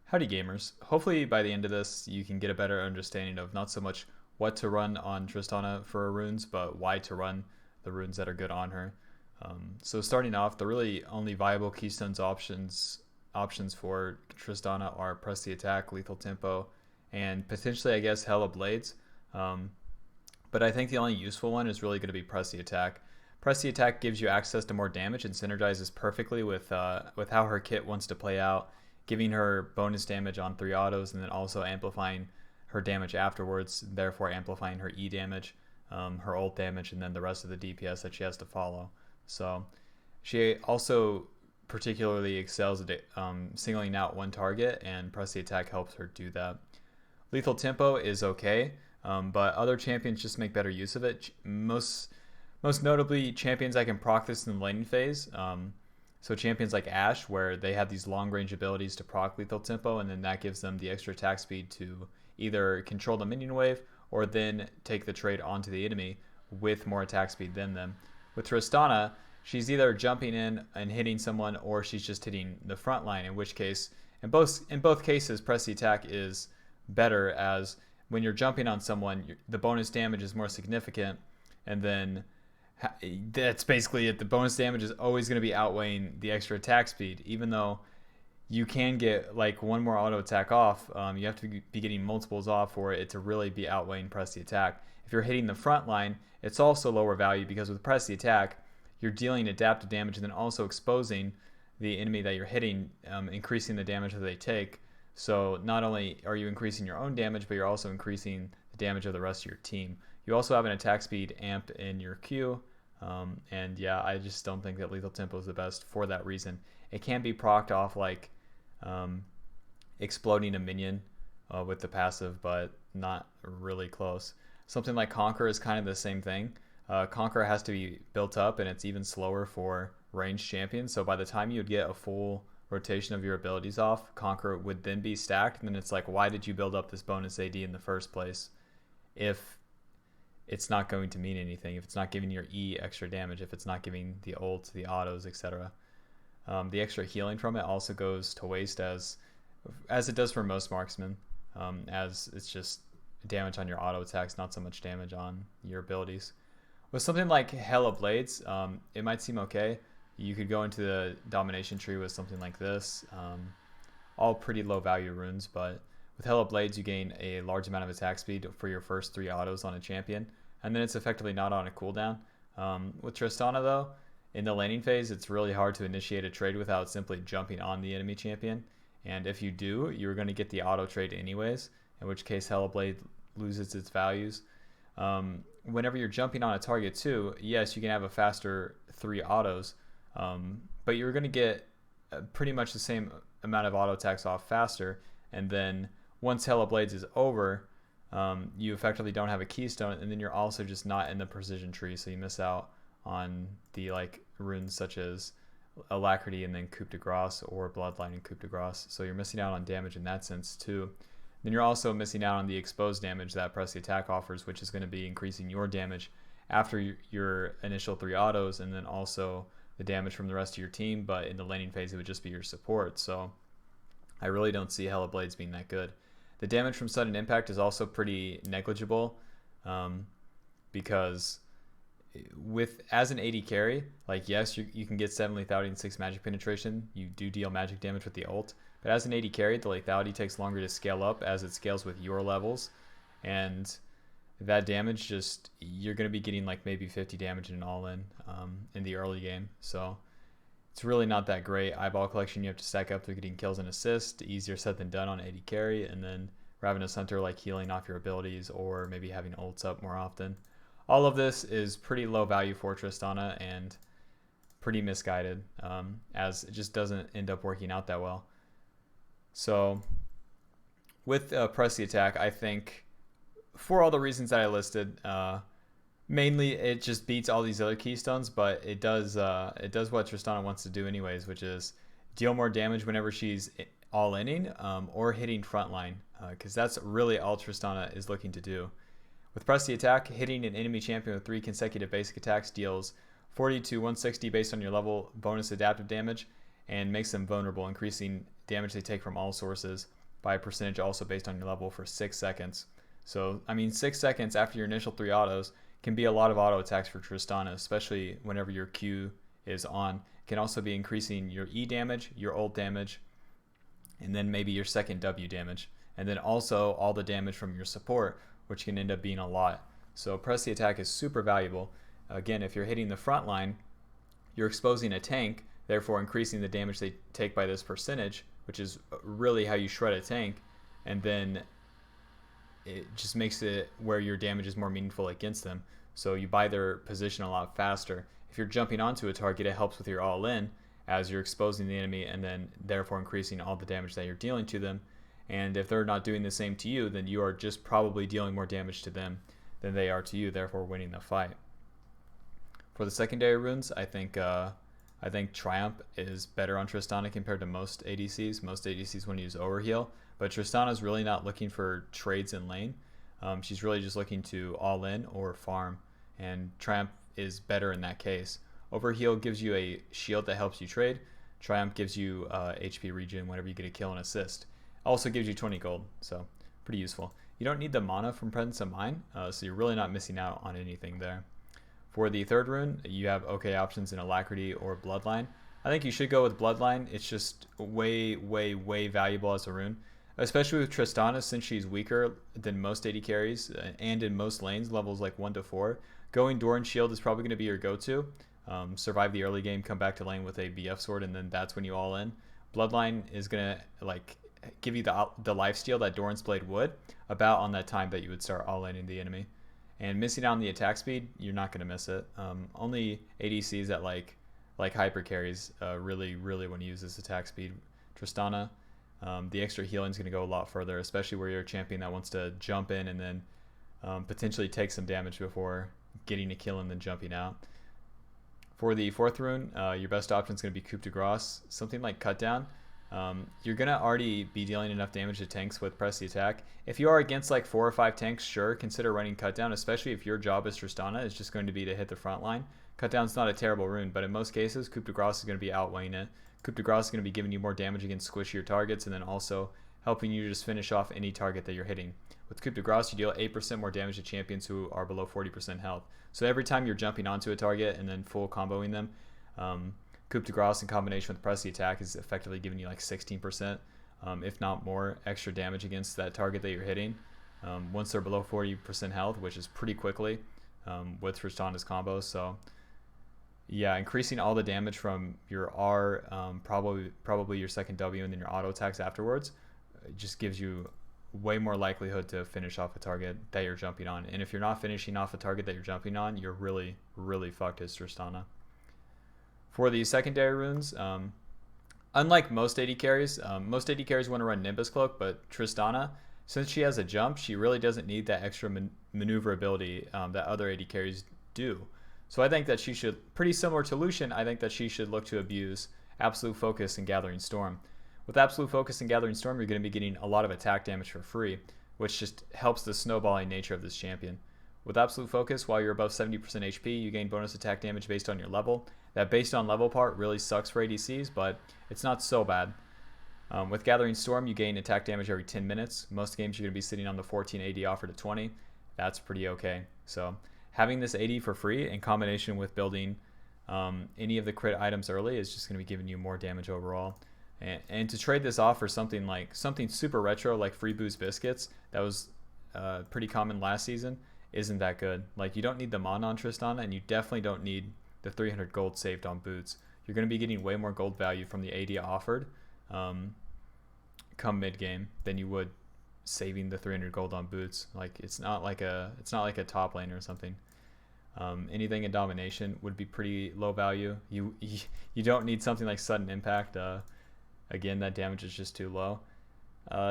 Howdy gamers. Hopefully by the end of this you can get a better understanding of not so much what to run on Tristana for her runes, but why to run the runes that are good on her. So starting off, the really only viable Keystones options for Tristana are Press the Attack, Lethal Tempo, and potentially I guess Hella Blades. Um, but I think the only useful one is really going to be Press the Attack. Press the Attack gives you access to more damage and synergizes perfectly with how her kit wants to play out, giving her bonus damage on 3 autos and then also amplifying her damage afterwards, therefore amplifying her E damage, her ult damage, and then the rest of the DPS that she has to follow. So she also particularly excels at singling out one target, and Press the Attack helps her do that. Lethal Tempo is okay, but other champions just make better use of it. Most notably, champions that can proc this in the laning phase. So champions like Ashe, where they have these long range abilities to proc Lethal Tempo, and then that gives them the extra attack speed to either control the minion wave or then take the trade onto the enemy with more attack speed than them. With Tristana, she's either jumping in and hitting someone, or she's just hitting the front line, in which case, in both cases, Press the Attack is better, as when you're jumping on someone, the bonus damage is more significant, and then that's basically it. The bonus damage is always going to be outweighing the extra attack speed, even though you can get like one more auto attack off. You have to be getting multiples off for it to really be outweighing Press the Attack. If you're hitting the front line, it's also lower value, because with Press the Attack, you're dealing adaptive damage and then also exposing the enemy that you're hitting, increasing the damage that they take. So not only are you increasing your own damage, but you're also increasing the damage of the rest of your team. You also have an attack speed amp in your Q, and yeah, I just don't think that Lethal Tempo is the best for that reason. It can be procced off like um, exploding a minion with the passive, but not really close. Something like Conquer is kind of the same thing. Conquer has to be built up, and it's even slower for ranged champions. So by the time you would get a full rotation of your abilities off, Conquer would then be stacked, and then it's like, why did you build up this bonus AD in the first place if it's not going to mean anything, if it's not giving your E extra damage, if it's not giving the ults, the autos, etc. The extra healing from it also goes to waste, as it does for most marksmen, as it's just damage on your auto attacks, not so much damage on your abilities. With something like Hella Blades, it might seem okay. You could go into the domination tree with something like this, all pretty low value runes, but with Hella Blades you gain a large amount of attack speed for your first 3 autos on a champion, and then it's effectively not on a cooldown. With Tristana though, in the laning phase, it's really hard to initiate a trade without simply jumping on the enemy champion, and if you do, you're going to get the auto trade anyways, in which case Hella Blade loses its values. Whenever you're jumping on a target too, yes, you can have a faster 3 autos, but you're going to get pretty much the same amount of auto attacks off faster, and then once Hella Blades is over, you effectively don't have a keystone, and then you're also just not in the precision tree, so you miss out on the like runes such as Alacrity and then Coup de Grace, or Bloodline and Coup de Grace, so you're missing out on damage in that sense too. Then you're also missing out on the exposed damage that Press the Attack offers, which is going to be increasing your damage after your initial 3 autos, and then also the damage from the rest of your team, but in the laning phase it would just be your support. So I really don't see Hella Blades being that good. The damage from sudden impact is also pretty negligible, because as an AD carry, like yes, you can get 7 lethality and 6 magic penetration. You do deal magic damage with the ult, but as an AD carry, the lethality takes longer to scale up as it scales with your levels, and that damage you're going to be getting like maybe 50 damage in an all-in in the early game. So it's really not that great. Eyeball collection, you have to stack up to getting kills and assists. Easier said than done on AD carry, and then Ravenous Hunter, like healing off your abilities or maybe having ults up more often. All of this is pretty low value for Tristana and pretty misguided, as it just doesn't end up working out that well. So with Press the Attack, I think for all the reasons that I listed, mainly it just beats all these other keystones, but it does what Tristana wants to do anyways, which is deal more damage whenever she's all-inning or hitting frontline, because that's really all Tristana is looking to do. With Press the Attack, hitting an enemy champion with 3 consecutive basic attacks deals 40 to 160 based on your level bonus adaptive damage, and makes them vulnerable, increasing damage they take from all sources by a percentage also based on your level for 6 seconds. So, I mean, 6 seconds after your initial 3 autos can be a lot of auto attacks for Tristana, especially whenever your Q is on. It can also be increasing your E damage, your ult damage, and then maybe your second W damage. And then also all the damage from your support, which can end up being a lot. So press the attack is super valuable. Again, if you're hitting the front line, you're exposing a tank, therefore increasing the damage they take by this percentage, which is really how you shred a tank. And then it just makes it where your damage is more meaningful against them. So you buy their position a lot faster. If you're jumping onto a target, it helps with your all-in as you're exposing the enemy and then therefore increasing all the damage that you're dealing to them. And if they're not doing the same to you, then you are just probably dealing more damage to them than they are to you, therefore winning the fight. For the secondary runes, I think Triumph is better on Tristana compared to most ADCs. Most ADCs want to use overheal, but Tristana's really not looking for trades in lane. She's really just looking to all in or farm, and Triumph is better in that case. Overheal gives you a shield that helps you trade. Triumph gives you HP regen whenever you get a kill and assist. Also gives you 20 gold, so pretty useful. You don't need the mana from Presence of Mind, so you're really not missing out on anything there. For the third rune, you have okay options in Alacrity or Bloodline. I think you should go with Bloodline. It's just way, way, way valuable as a rune, especially with Tristana since she's weaker than most AD carries and in most lanes, levels like 1 to 4. Going Doran Shield is probably going to be your go-to. Survive the early game, come back to lane with a BF sword, and then that's when you all in. Bloodline is going to give you the lifesteal that Doran's Blade would, about on that time that you would start all-inning the enemy. And missing out on the attack speed, you're not going to miss it. Only ADCs that like hyper carries really want to use this attack speed. Tristana, the extra healing is going to go a lot further, especially where you're a champion that wants to jump in and then potentially take some damage before getting a kill and then jumping out. For the fourth rune, your best option is going to be Coup de Grace, something like Cut Down. You're going to already be dealing enough damage to tanks with Press the Attack. If you are against like 4 or 5 tanks, sure, consider running Cut Down, especially if your job as Tristana is just going to be to hit the front line. Cut Down's not a terrible rune, but in most cases, Coup de Grace is going to be outweighing it. Coup de Grace is going to be giving you more damage against squishier targets and then also helping you just finish off any target that you're hitting. With Coup de Grace, you deal 8% more damage to champions who are below 40% health. So every time you're jumping onto a target and then full comboing them, Coup de Grace in combination with Press the Attack is effectively giving you like 16%, if not more, extra damage against that target that you're hitting once they're below 40% health, which is pretty quickly with Tristana's combos. So yeah, increasing all the damage from your R, probably your second W, and then your auto attacks afterwards, just gives you way more likelihood to finish off a target that you're jumping on. And if you're not finishing off a target that you're jumping on, you're really fucked as Tristana. For the secondary runes, unlike most AD carries want to run Nimbus Cloak, but Tristana, since she has a jump, she really doesn't need that extra maneuverability that other AD carries do. So I think that she should, pretty similar to Lucian, I think that she should look to abuse Absolute Focus and Gathering Storm. With Absolute Focus and Gathering Storm, you're going to be getting a lot of attack damage for free, which just helps the snowballing nature of this champion. With Absolute Focus, while you're above 70% HP, you gain bonus attack damage based on your level. That based on level part really sucks for ADCs, but it's not so bad. With Gathering Storm, you gain attack damage every 10 minutes. Most games you're going to be sitting on the 14 AD offered at 20. That's pretty okay. So having this AD for free in combination with building any of the crit items early is just going to be giving you more damage overall. And to trade this off for something super retro like Free Boost Biscuits that was pretty common last season isn't that good. Like, you don't need the mana on Tristana, and you definitely don't need the 300 gold saved on boots. You're going to be getting way more gold value from the AD offered come mid game than you would saving the 300 gold on boots. Like, it's not like a top lane or something. Anything in domination would be pretty low value. You don't need something like sudden impact. Again, that damage is just too low.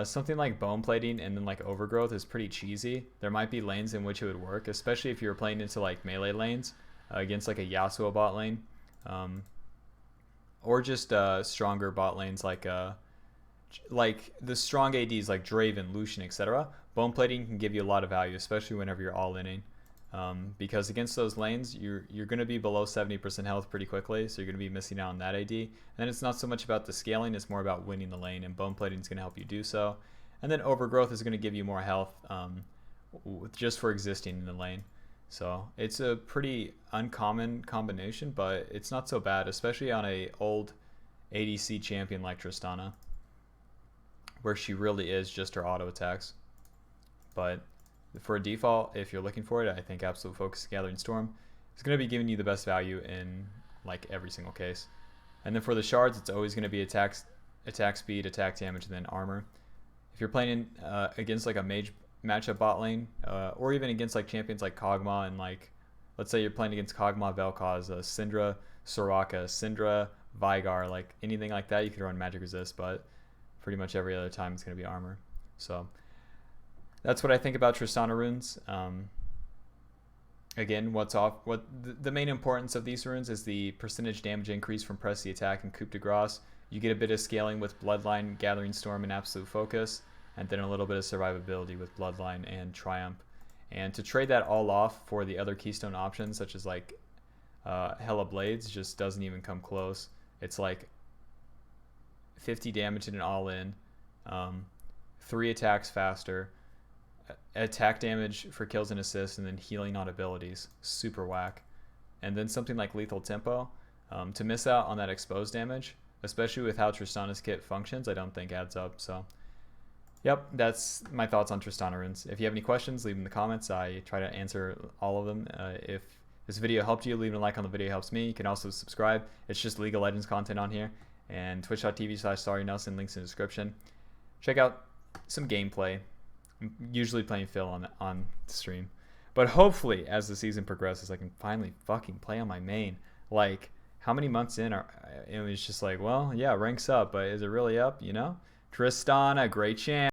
Something like bone plating and then like overgrowth is pretty cheesy. There might be lanes in which it would work, especially if you were playing into like melee lanes against like a Yasuo bot lane, or just stronger bot lanes like the strong ADs like Draven, Lucian, etc. Bone plating can give you a lot of value, especially whenever you're all inning. because against those lanes, you're going to be below 70% health pretty quickly, so you're going to be missing out on that AD. And then it's not so much about the scaling, it's more about winning the lane, and bone plating is going to help you do so. And then overgrowth is going to give you more health just for existing in the lane. So it's a pretty uncommon combination, but it's not so bad, especially on a old ADC champion like Tristana, where she really is just her auto attacks. But for a default, if you're looking for it, I think Absolute Focus Gathering Storm is going to be giving you the best value in like every single case. And then for the shards, it's always going to be attack speed, attack damage, and then armor. If you're playing against like a mage matchup bot lane, or even against like champions like kog'maw, and like let's say you're playing against kog'maw, Vel'Koz, Syndra, Soraka, Syndra, Veigar, like anything like that, you could run magic resist, but pretty much every other time it's going to be armor. So that's what I think about Tristana runes. Again, the main importance of these runes is the percentage damage increase from press the attack and coup de grace. You get a bit of scaling with Bloodline, Gathering Storm, and Absolute Focus, and then a little bit of survivability with Bloodline and Triumph. And to trade that all off for the other keystone options, such as like Hella Blades, just doesn't even come close. It's like 50 damage in an all-in, 3 attacks faster, attack damage for kills and assists, and then healing on abilities. Super whack. And then something like Lethal Tempo. To miss out on that exposed damage, especially with how Tristana's kit functions, I don't think adds up. So, yep, that's my thoughts on Tristana runes. If you have any questions, leave them in the comments. I try to answer all of them. If this video helped you, leaving a like on the video helps me. You can also subscribe. It's just League of Legends content on here. And twitch.tv/SorryNelson, links in the description. Check out some gameplay. I'm usually playing Phil on stream. But hopefully, as the season progresses, I can finally fucking play on my main. Like, how many months in it was just like, well, yeah, ranks up, but is it really up, you know? Tristana, great chance.